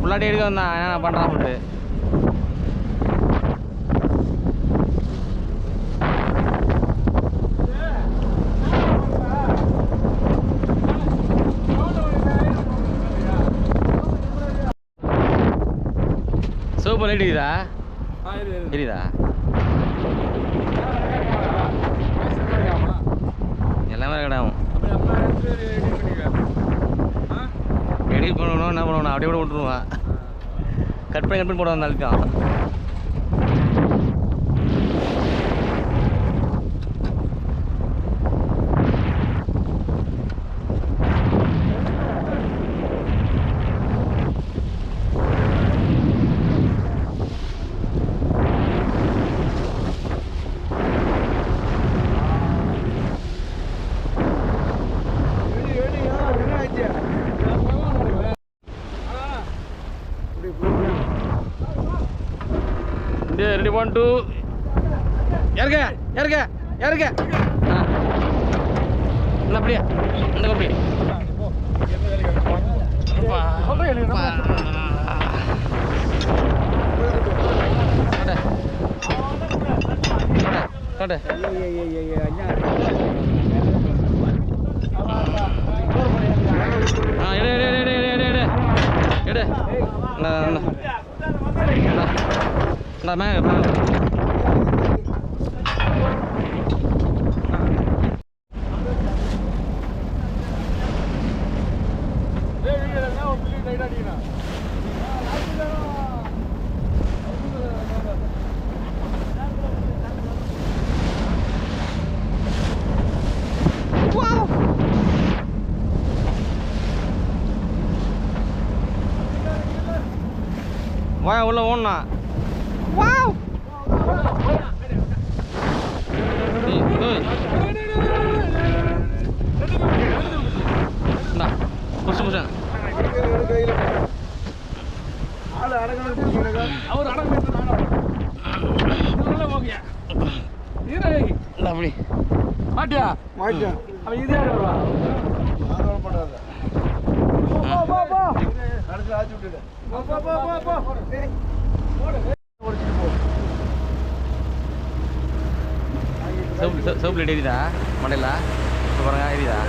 புள்ளாடி எடுக்க வந்தான் என்ன பண்ணுறான் சொல்லிட்டு சோப்பு லைட் இருக்குதா தெரியுதா எல்லாமே கிடையாகும் எடிட் பண்ணணும் என்ன பண்ணணும் அப்படியே கூட விட்டுருவான் கட் பண்ணி போட வந்தாலும் ரெடி 1 2 இறங்க இறங்க இறங்க என்ன அப்படியே இந்த கம்பி வா உள்ள ஓடனா வாவ் புஷ் புஷ் அவர் அப்படி மாட்டியா மாட்டியா அவன் இதே சோப்பு லைட் எரியுதா மண்டையில் இப்போ பாருங்க எரியுதா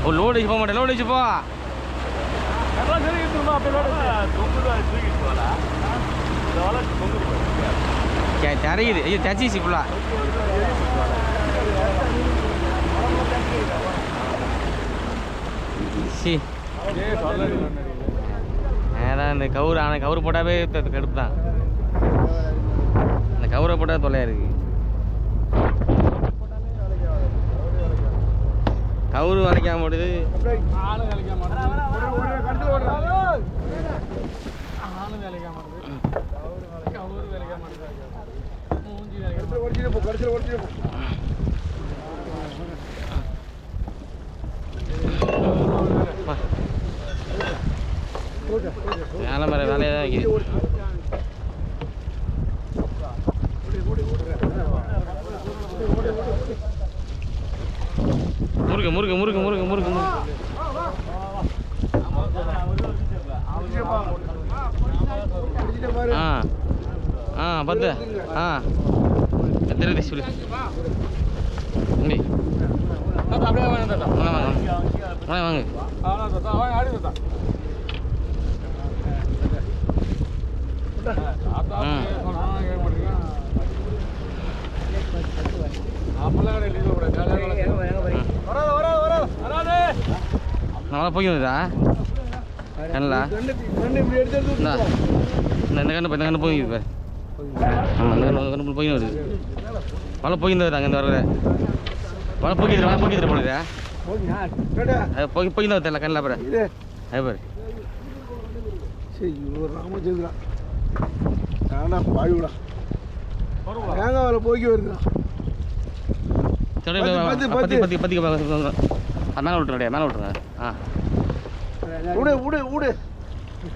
ஓ லோடு வச்சு போக மாட்டேன் லோடு வச்சு போ தெரியுது ஐயோ தச்சிச்சு ஃபுல்லா சி அதான் இந்த கவுரு ஆனால் கவுரு போட்டாவே கடுப்பு தான் இந்த கவுரை போட்டால் தொல்லையா இருக்கு கவுரு வளைக்காம போடுது வேலை மாதிரி வேலையாக தான் வைக்குது முருகு முருகு முருகு முருகு முருகு முருகு பத்து தெரியுது சொல்லு அப்படியே வாங்க வாங்க. நல்லா போய்க்குதா கண்ணா இந்த கண்ணு போய்க்குது பாரு. ஆமாம் இந்த கண்ணு போய் வருது. மழை போய்ந்து வருது அங்கேருந்து வர்ற மழை போய்க்கிது போடுது. அது போய்ந்து வருது இல்லை கண்ணில் பாரு. அது பாரு ராமச்சந்திரா பாயுடா தேங்காவில் போய்க்கு வருது. மேலே விட்டுருங்க மேலே விட்டுருங்க. ஆ விடு விடு விடு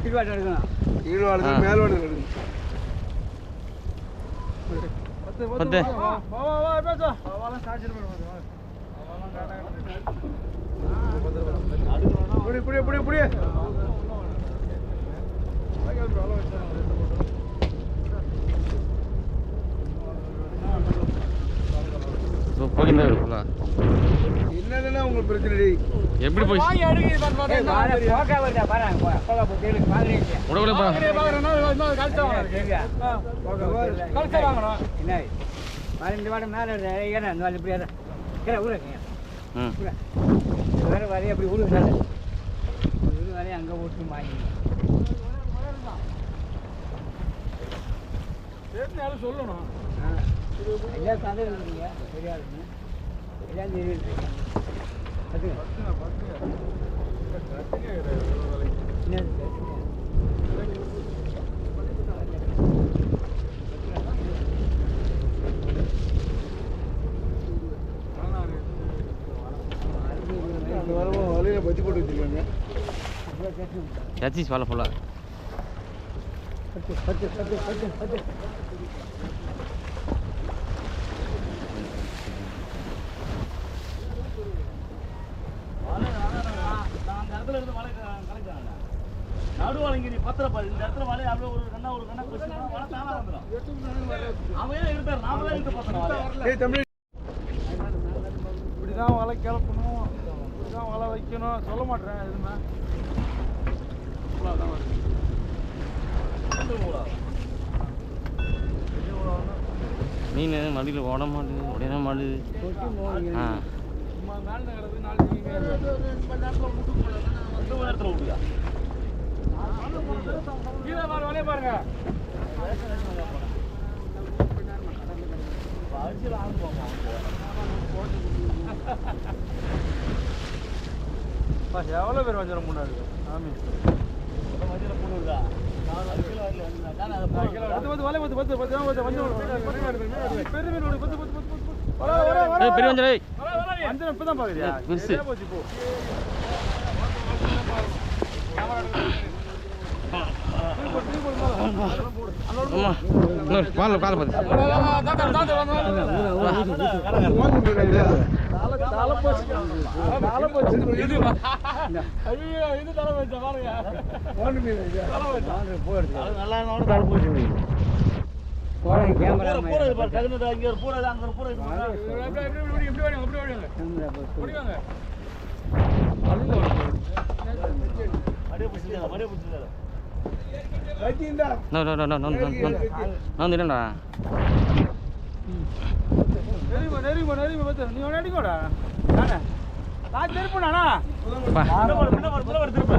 கீழ்வாடு மேல்வாடு பத்து இப்படி இப்படி இப்படி என்னன்னா உங்களுக்கு பிரச்சனை எப்படி போய் அப்படி ஊருக்கு வரையும் அங்கே ஓட்டு வாங்கி சொல்லணும். எல்லா சந்தைகள் இருக்கீங்க பெரியாருன்னு எல்லாம் தெரியுது. வலையில பத்தி போட்டு வச்சிருக்காங்க. சர்ச்சீஸ் வாழை ஃபுல்லாக நடுவாளங்கிரி பத்திரப்பாரு இந்த இடத்துல மழை அப்படியே ஒரு கண்ணா மழை தானா வந்துடும். அவன் இருப்பாரு நாம தான் இருக்கு பத்திரம். இப்படிதான் வலை கிளப்பணும், இப்படிதான் வலை வைக்கணும் சொல்ல மாட்டேன் எதுவுமே. மீன் மடியில் ஓட மாட்டுது உடையத மாட்டுது. ஆ பாருங்க எவ்வளோ பேர் வஞ்சிரம் முன்னாடி ஆமி பெரிய வஞ்சரை இப்பதான் பாக்குறியா பெருசு காலை பார்த்து வந்துடா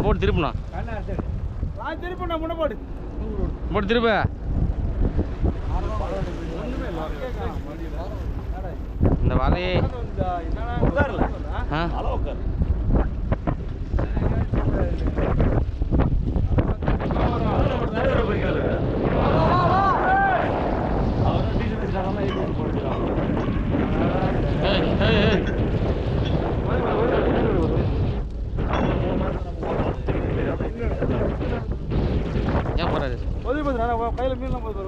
போட்டு திருப்பினா போட்டு திருப்ப இந்த வலையே ஏன் போறாரு கையில மீன்லாம் போது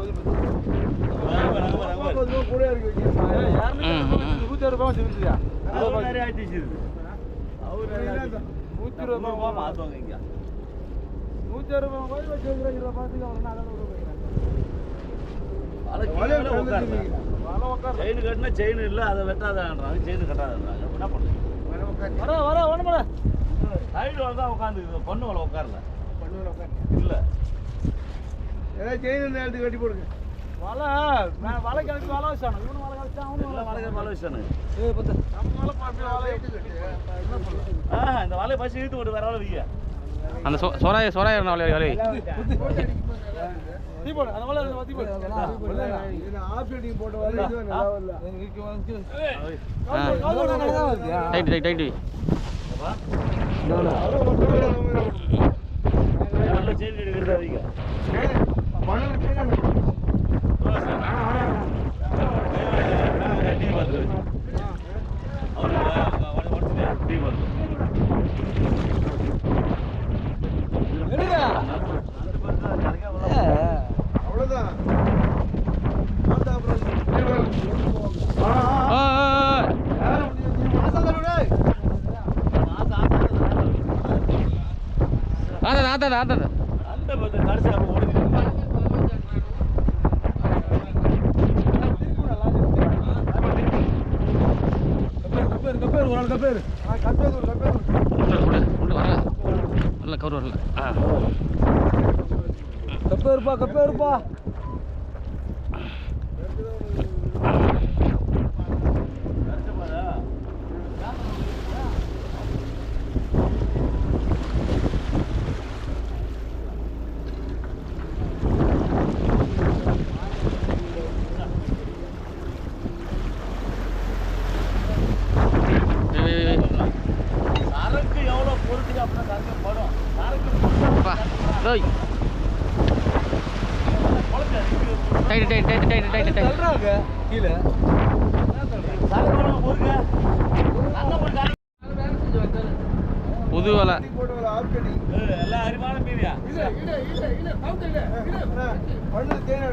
செயின் கட்டினா செயின் இல்லை அதை வெட்டாதான்றாங்க செயின் கட்டாதான்றாங்க என்ன பண்ணுறது வர வர ஒன்று சைடு வந்து உட்காந்து பொண்ணு வலை உட்காரல பண்ணுவேன் உட்காந்து இல்ல ஏதாவது செயின் நேரத்துக்கு கட்டி போடுங்க வலை வலை கிடச்சி வலை வச்சானு இவனு வலை கிடச்சா அவனு எல்லாம் வலை வச்சானு நம்ம வலை பார்த்து வலை எடுத்து என்ன பண்ணலாம் இந்த வலையை பசி இழுத்து விட்டு வேற வலை வைக்க அந்த சோராய வேலை தீ போடு அந்த வலை தீ போடு இது ஆஃப் ஷீட்டிங் போட்ட வலை இது நல்லா வரல டைட் நல்ல சேஞ்ச் எடுக்கிறதா வைக்க அவ்வளவுதான் ஆத்தது கடைசி அப்போ ஓடுது கப்பேர் நல்ல கவர் வரல கப்பேருப்பா சரக்கு எவ்வளோ பொறுத்துக்கு அப்படின்னா சரக்கு படும் சரக்கு டைட் தள்ளுறாங்க கீழே சரக்கு எவ்வளோ பொறுக்க புது வலை எல்லாம் அறிவான மீதியா பண்ணு தேனை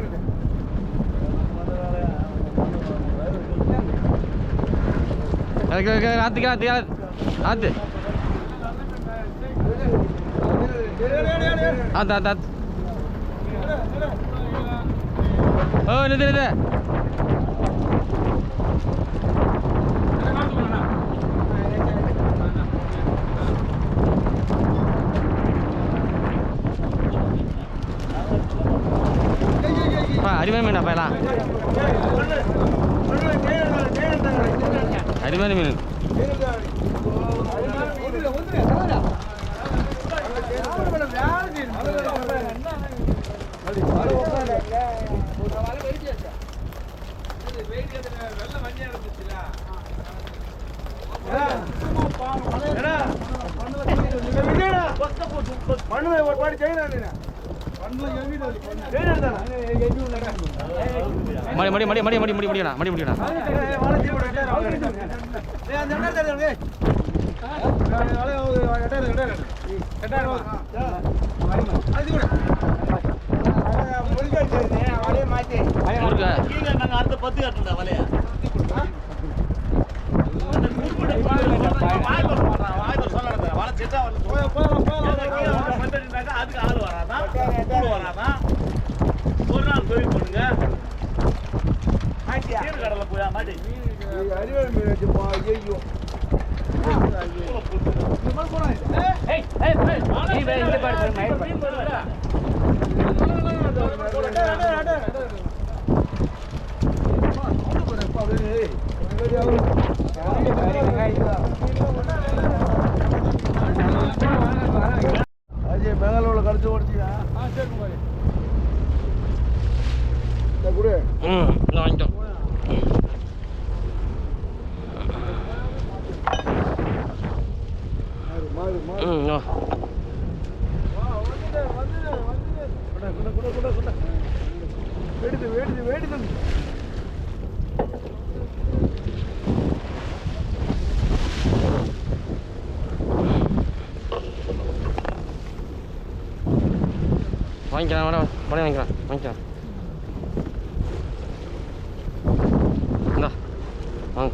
ஆத்து ஓ நிறுத்து அரிமான மீன் அப்ப எல்லாம் அரிமான மீன் மண்ணு ஒரு பாடி செய்யணும் மடி நாங்கள் அடுத்த 10 கட்டுண்டா வலையா அதுக்கு ஆள் வராதான் வராதான் ஒரு நாள் தொழில் பண்ணுங்க கடலை போயா மாட்டி அஜய் மேலோட கடிச்சு ஓடிச்சியா சரி குடு வாங்கிட்டோம் மாறு மாறு வேடிது வாங்கிக்கலாம் உடனே வாங்கிக்கலாம் இந்தா வாங்க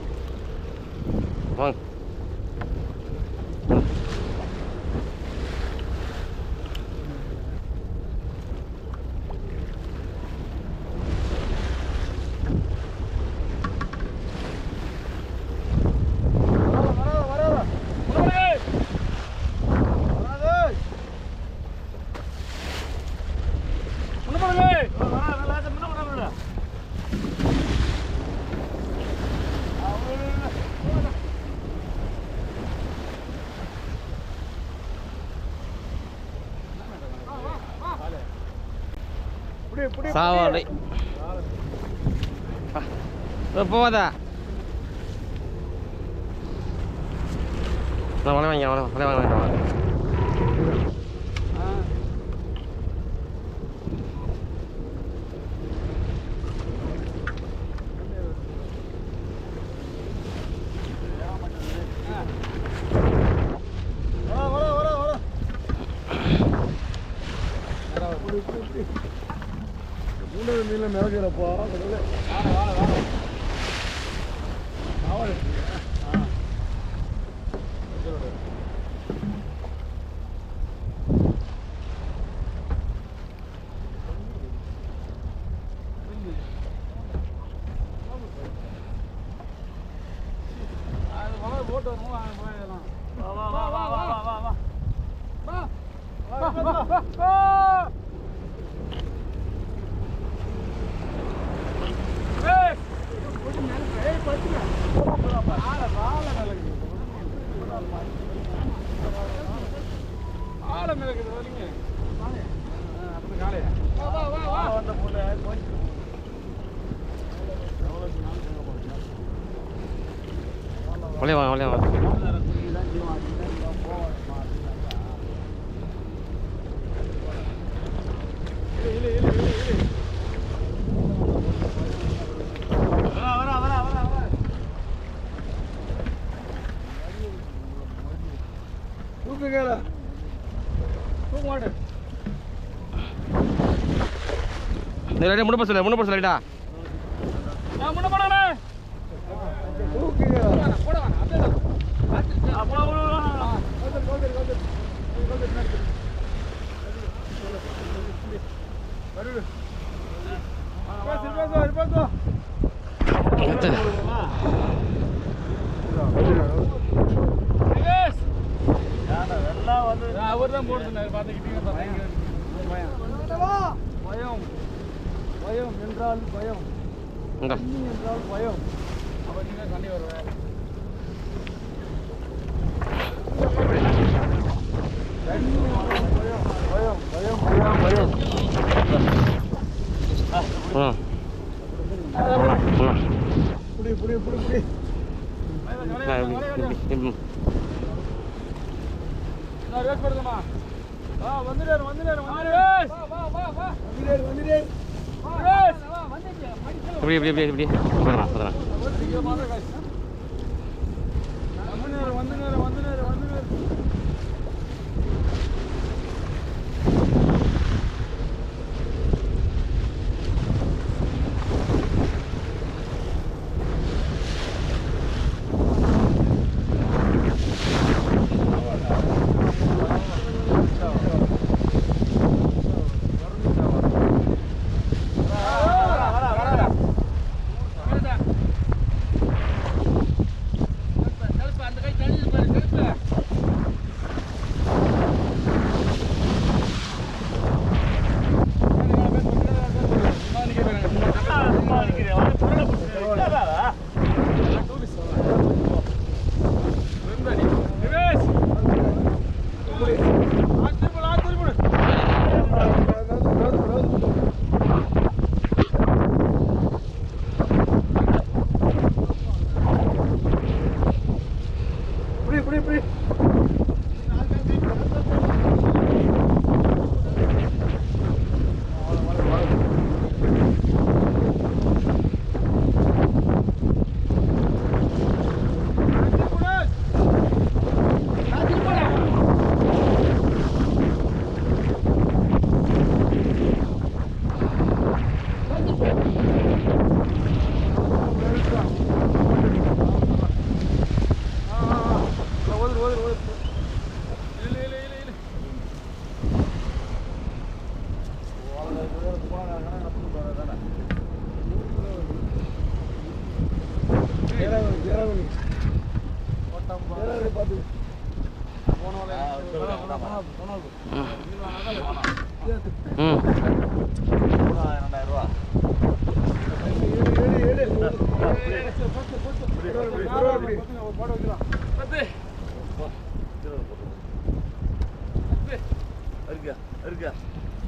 சாவாடை போவாதா வலை வாங்க மீன்ல மிளகுறப்பா வலையா முன்ன போக சொல்லிட்டா பயம் என்றால் பயம் என்றால் பயம் அப்ப நீங்க சண்டை வருவேன்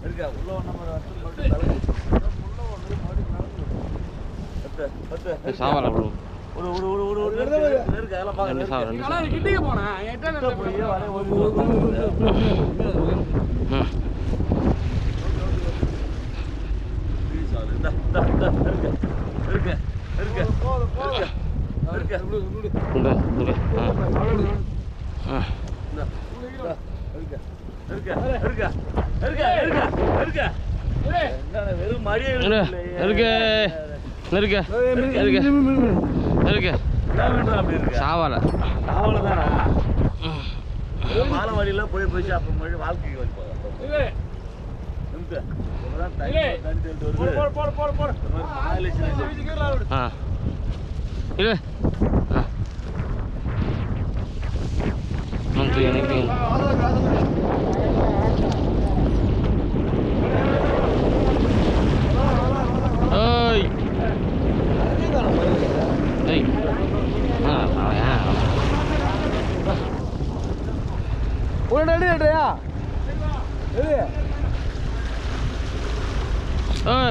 இருக்கா உள்ள நம்ம சாவால ப்ரோ இருக்கு அதெல்லாம் பாக்க ரெண்டு சாவா ரெண்டு சாவா கிட்டே போனேன் என்கிட்ட போய் வலை ஒரு இருக்கு வெறும் மடியே சாவால தானா மாலை வழியில போய் போய் அப்ப மழை வாழ்க்கைக்கு வந்து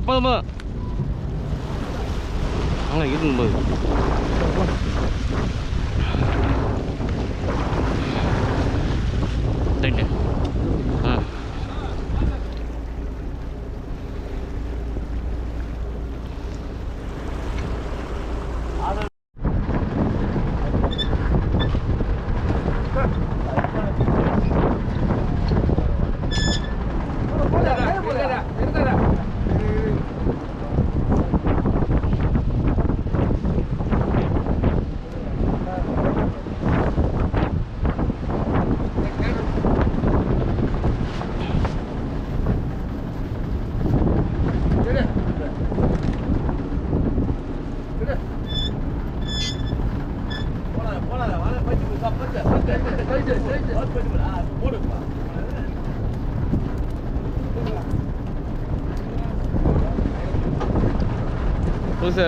போதும் போதும் அங்கே இருக்கும்போது ரைட்டு ஆ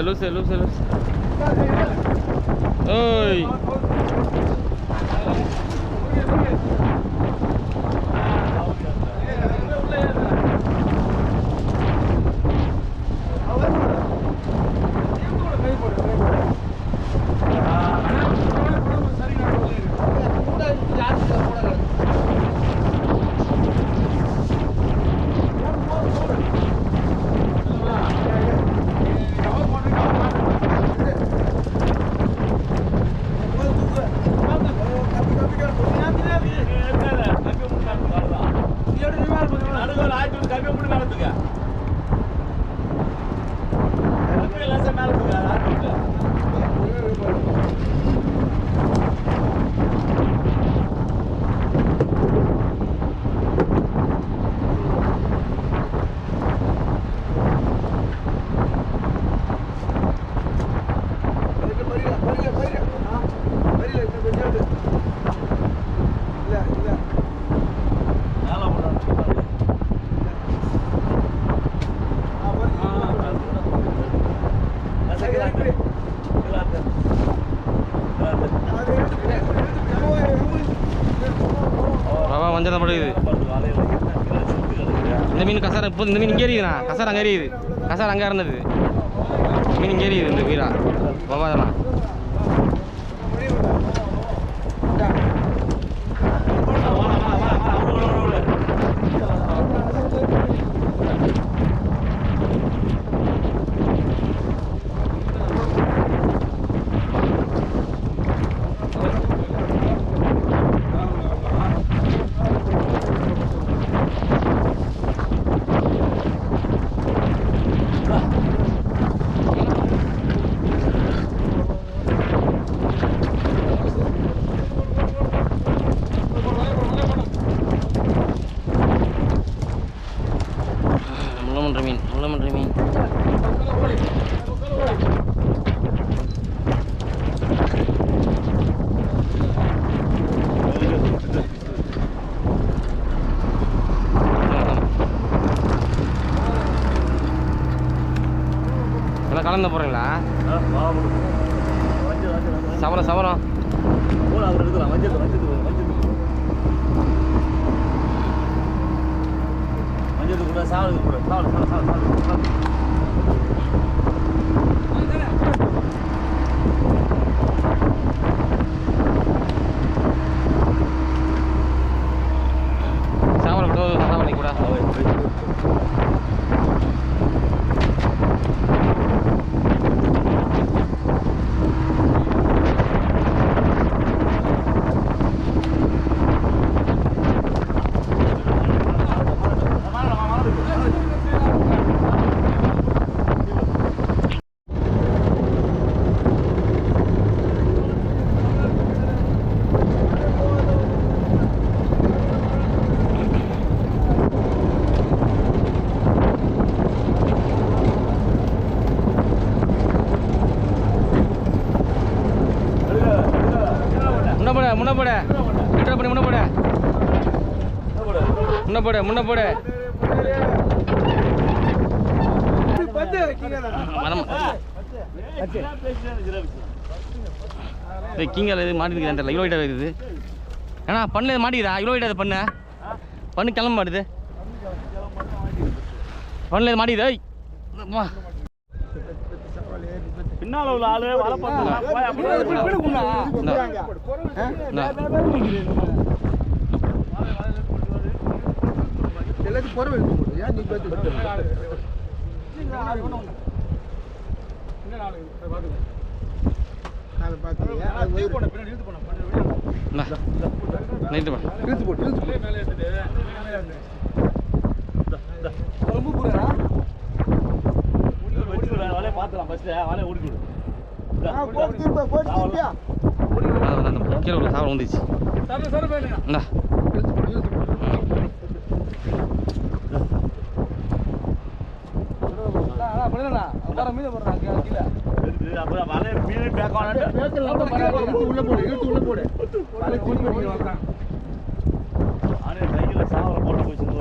Luce. ¡Ay! வஞ்சனை படுகுது இந்த மீன் கசாரம் இப்போ இந்த மீன் இங்கே எரியுதுண்ணா கசாரம் அங்கே எரியுது கசாரம் அங்கே இருந்தது மீன் இங்கே எரியுது இந்த மீரா பவாதெல்லாம் முள்ளமன்ற மீன் எல்லாம் கலந்து போகிறீங்களா சவரம் கூட சாவல் முன்ன போடு கிங்கால இது மாட்டிருக்கு தெரியல இவ்வளோ வீட்டாக இருக்குது ஏன்னா பண்ணல மாட்டிக்கிறா இவ்வளோ வீட்டாக பண்ணு கிளம்ப மாட்டுது பண்ணல மாட்டிக்குது பின்னால உள்ள ஆளு வலை பார்த்துலாம் ஃபர்ஸ்ட் வலையை ஓடிக்கிடு கீழே உள்ள சாவரம் வந்துச்சு இந்தா அப்புறம் வலையை மீன் பேக்க உள்ள போடு ஆனே கையில் சாவரம் போட்டு போச்சு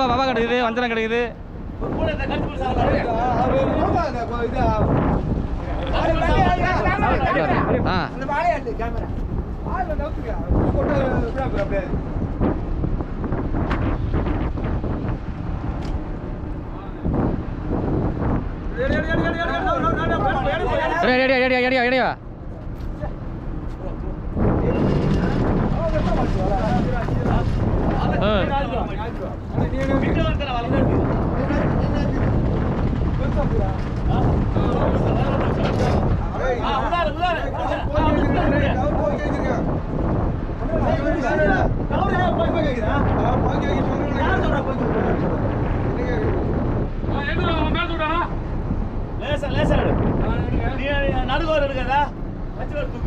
பாபா கிடைக்குது வஞ்சரம் கிடைக்குது எடியா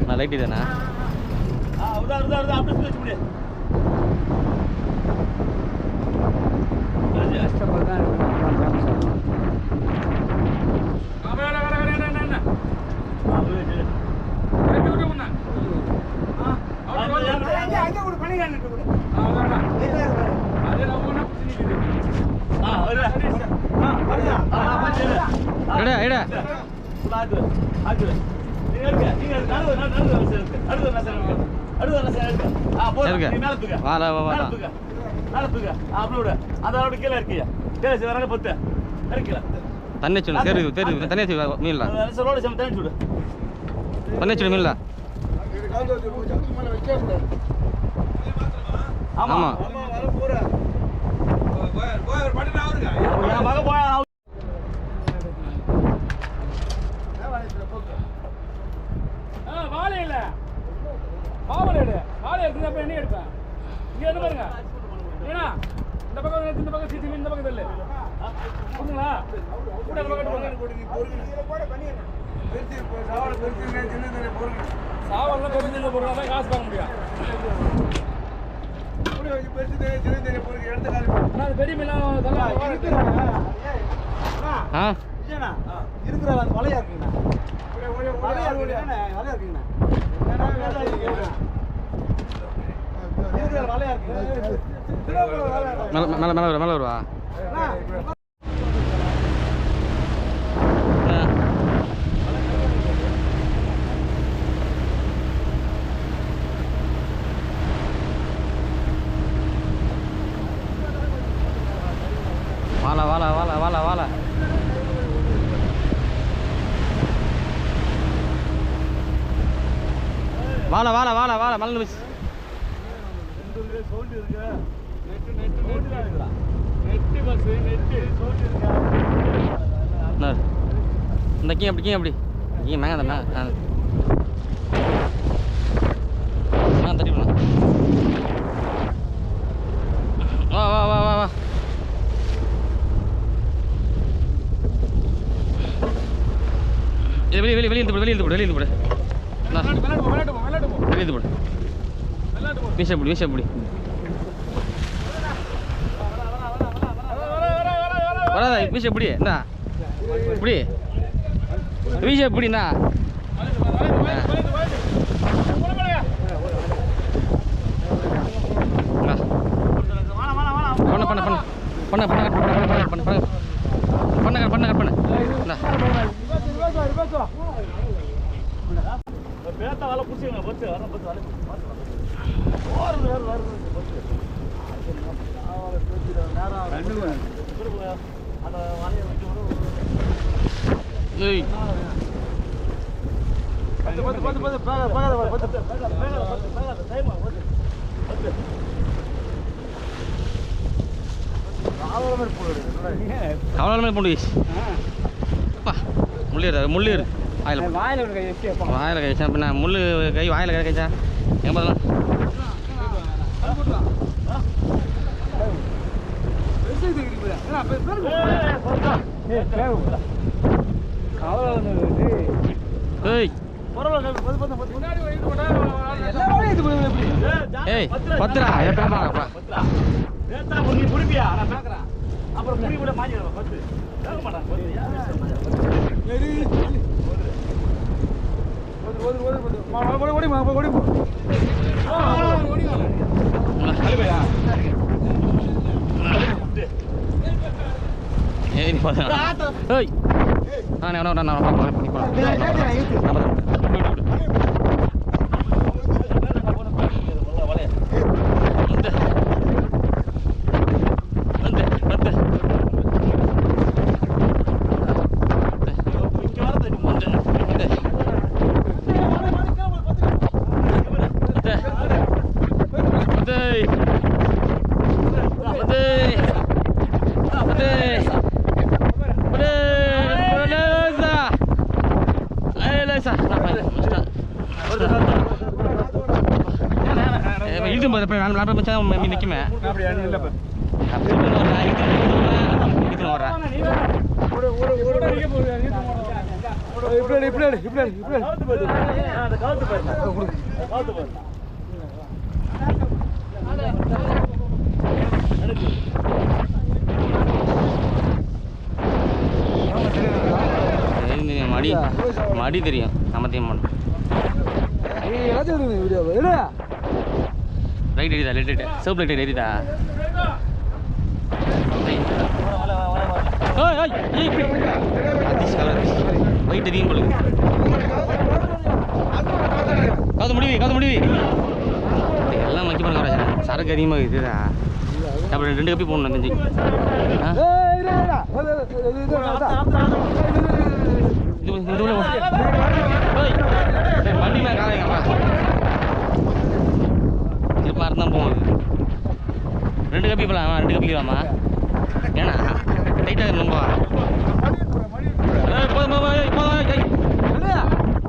நான் லைட் தானே தண்ணி தண்ணி மீன்ல தண்ணி மீன்ல ஆமா வாழை இல்ல பாவல் எடு வாழை எடுத்து என்ன எடுப்பேன் இங்க என்ன பாருங்க ஏன்னா இந்த பக்கம் சித்தி இந்த பக்கம் இல்ல புரியுங்களா கூட அந்த பக்கம் போட பண்ணி சாவல் பெருசு சின்ன போடுங்க சாவல்லாம் பெருசு போடுறதா காசு வாங்க முடியும் கூட பெருசு சின்ன போடுங்க எடுத்து கால் நான் பெரிய மீனா தரலாம் விஜயனா இருக்குற அந்த வலையா இருக்குங்க வலையா இருக்குங்க வலையா இருக்குங்க மேல வருவா வாழ மலர்ந்து போச்சு இந்த கீ அப்படி கீ மேங்க தட்டி விடணும் வா வெளியே வெளியே வெளியே வெளியே போடு வெளியே போடு விளையாட்டு போ வெளியே போடு வீச பிடி வீச பிடி வராதா வீச பிடி என்ன இப்படி வீச எப்படிண்ணா பண்ண பண்ண பண்ண பண்ண பண்ண பண்ண பண்ண பண்ண பண்ண பண்ண பேத்த வேலை புடிச்சுங்க பத்து வர பத்து வேலை அந்த வலையை வச்சு அவ்வளோ மேலே போண்டு அப்பா முள்ளு வாயில் வாயில் ஒரு கை வச்சு வாயில் கை வச்சா பின்ன முள் கை வாயில் கை கைச்சா எங்கே பார்க்கலாம் ஏய் ஏய் பத்துடா எப்பா நீ குடிப்பியா நான் பார்க்குறேன் அப்புறம் குடி கூட மாட்டிடுவேன் பத்து கேட்க மாட்டான் ஏய் நீ பார்த்தா ஏய் நான் பண்ணி நிற்குமே மடி தெரியும் நம்ம தெரியும் ரைட் எரியுதா லைட் சோப் லைட் எரியுதா வெயிட் தெரியும் போல காது முடிவு எல்லாம் மக்கி பாருங்க சரக்கு அதிகமாக இருக்குதா அப்புறம் 2 கப்பி போடணும் தெரிஞ்சு வண்டி மேலே காலைங்கப்பா திருப்பா இருந்தால் போகுது 2 கப்பி போகலாமா 2 கப்பிக்கலாமா ஏன்னா டைட்டாக ரொம்ப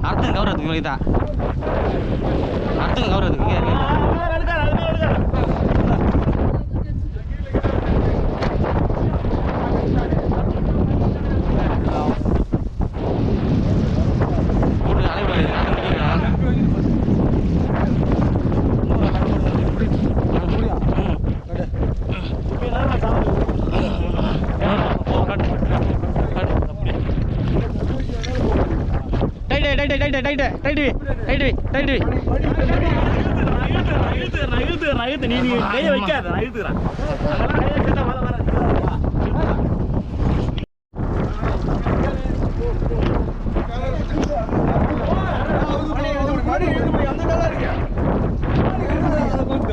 அர்த்தம் கௌரவத்துக்கு இதுதான் அர்த்தம் கௌரவத்துக்கு நீ கையை வைக்காத நான் இழுத்துக்கிறேன்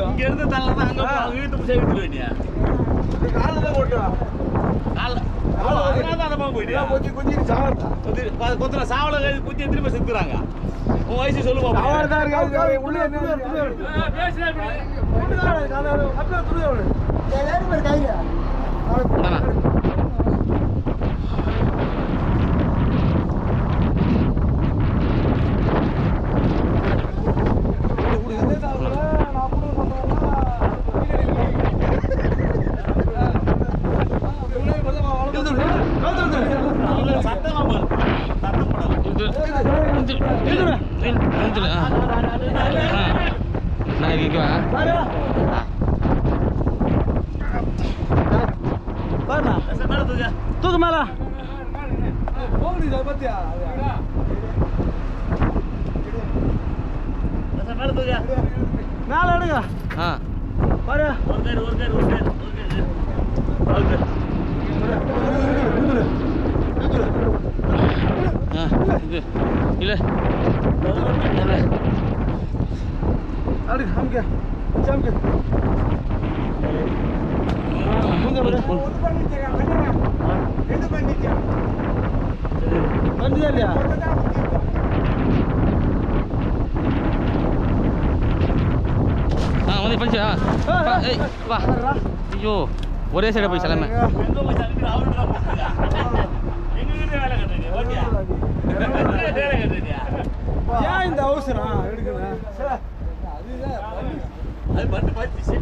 இங்க இருந்து தள்ளதான் அங்க இழுத்து சேர்த்து வேண்டிய கொத்துன சாவல குத்தி திரும்ப செத்துறாங்க உன் வயசு சொல்லுவோம் சத்தம் சொல்லு நான் இங்கே வா பாருண்ணா மேல தூக்க தூக்கு மேல மேல தூக்க மேல எடுங்க ஆ பாரு ஒரு கயிறு ஓகே ஆ இது இல்லை அடு அமுக்க அமுக்க பண்ணியா இல்லையா ஆ வந்து பண்ணிச்சா வா ஏய் வா ஐயோ ஒரே சைடாக போய் எல்லாமே எங்க போய் தள்ளி அவருக்கு எங்க கிட்ட வேலை கட்டுறீங்க ஓகே வேலை கட்டுறீங்க ஏன் இந்த அவசரம் எடுக்கணும் அது மட்டும் பாத்துச்சு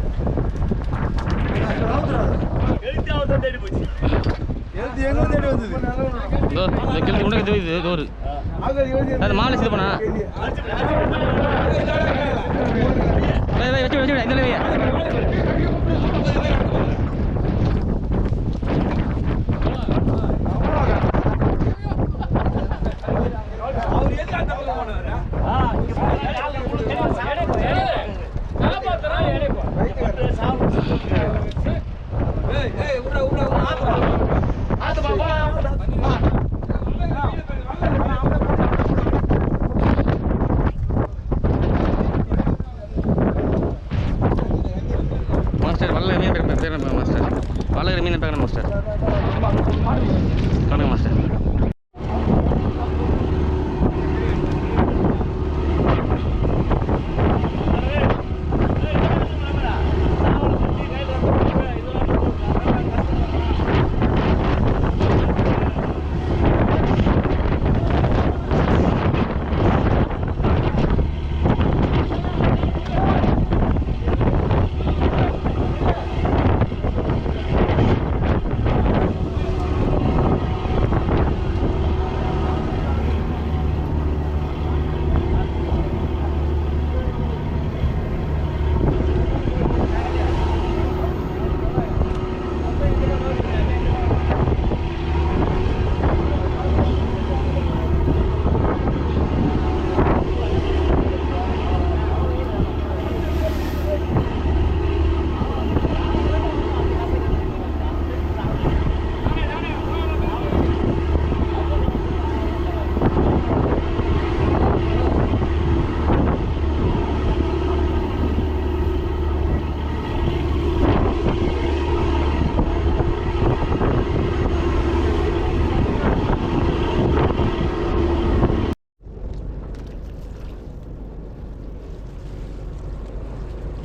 எழுதி அவசரம் தேடி போச்சு எழுதி எங்க தேடி வந்தது இதோ இந்த கிழக்கு உனக்கு தெரியுது தோறு அது மாலை இது பண்ணா வச்சு வச்சு இந்த வையா மாஸ்டர் வல்ல மீன் பேர் மாஸ்டர் வல்ல மீன் பேக்கணும் மாஸ்டர் கணக்கு மாஸ்டர்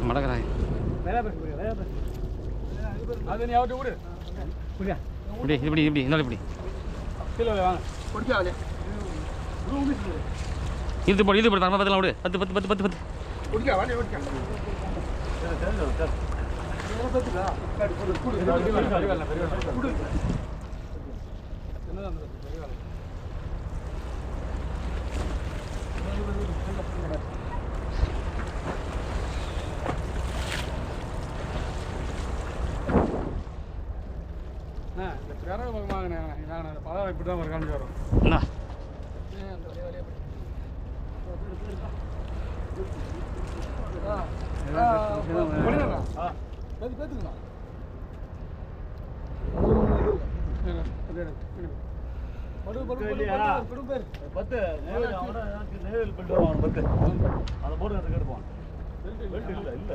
மடக்கிறாய் அது நீ அவட்ட விடு புரியா இப்படி இப்படி இப்படி இன்னொரு இப்படி கீழே வாங்க குடிக்காதே இது போடு தரமா பார்த்தலாம் விடு 10 குடிக்கா வாடி குடிக்கா விறகு பக்கம் வாங்கினேன் பதம் இப்படி தான் ஒரு காமிச்சு வரும் என்ன பத்து நேரில் பெல்ட் வருவாங்க பத்து அதை போட்டு அதை கெடுப்பான் பெல்ட் இல்லை இல்லை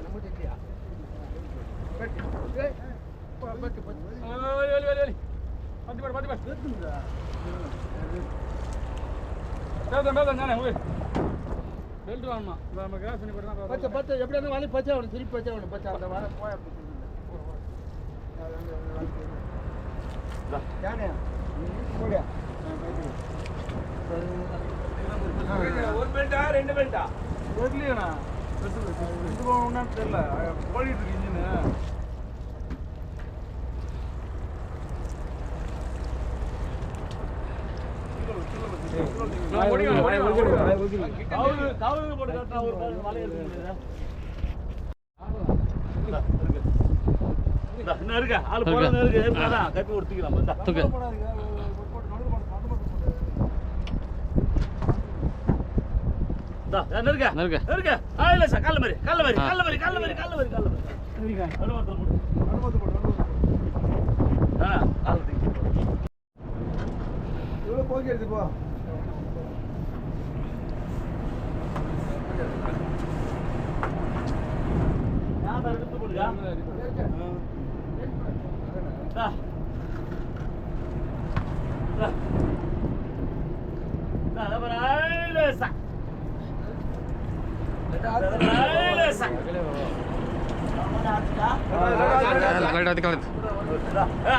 பெல்ட் வாங்கம்மா நம்ம கேஸ் பண்ணி போட்டு பச்சை பச்சை எப்படி இருந்தாலும் வாங்கி பச்சை ஆகணும் திருப்பி பச்சை ஆகணும் பச்சை அந்த வாரம் போய் ஒரு பெல்ட்டா ரெண்டு பெல்ட்டா தெரியலையாண்ணா இது போகணும்னு தெரியல ஓடிட்டு இருக்கு இன்ஜினு நான் ஓடிடுவேன் கவுரு போட்டு கட்டினா ஒரு வலை எடுத்து இன்னும் இருக்க ஆளு போறது இருக்கு இருக்காதான் கப்பி ஒடுத்திக்கலாம் தூக்கு இருக்க ஆயில சார் கல்ல மாதிரி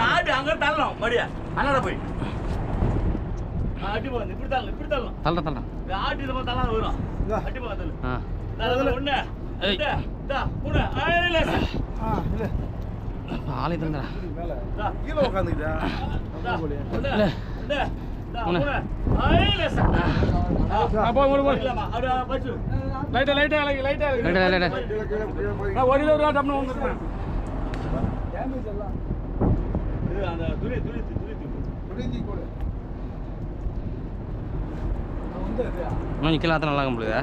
ஆட்டு அங்க தள்ளணும் மடியா அண்ணாட போய் அட்டி போகுது இப்படி தள்ளணும் தள்ளுறேன் ஆட்டு இதை தள்ளாத வரும் அட்டி போக தள்ளு ஒண்ணு மூணு ஆளை தந்துடா கீழே உட்காந்துக்கிட்டா நிற்கலாம் அத்தனை நல்லா முடியுதா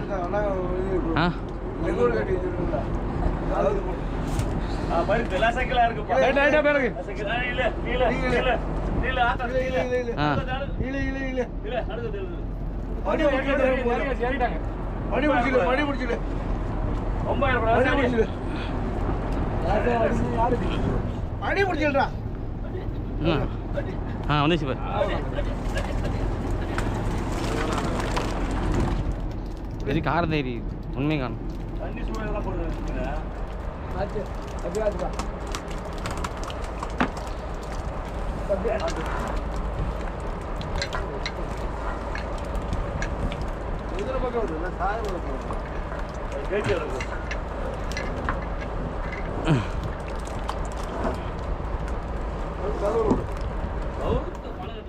ஆ வந்துச்சு பாரு வெறி காரம் தேரி உண்மை காணும் தண்ணி சூழலாம் போடுறது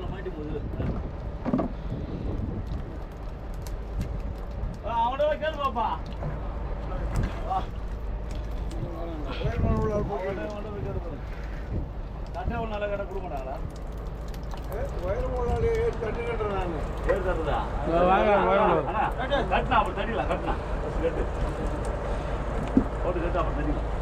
மாட்டி போகுது அவனோட கேளு பாப்பா நல்ல கடை கொடுக்க மாட்டாங்களா கட்டினா அப்படி தண்ணிலாம் கட்டினா போட்டு கட்டு அப்படி தண்ணிலாம்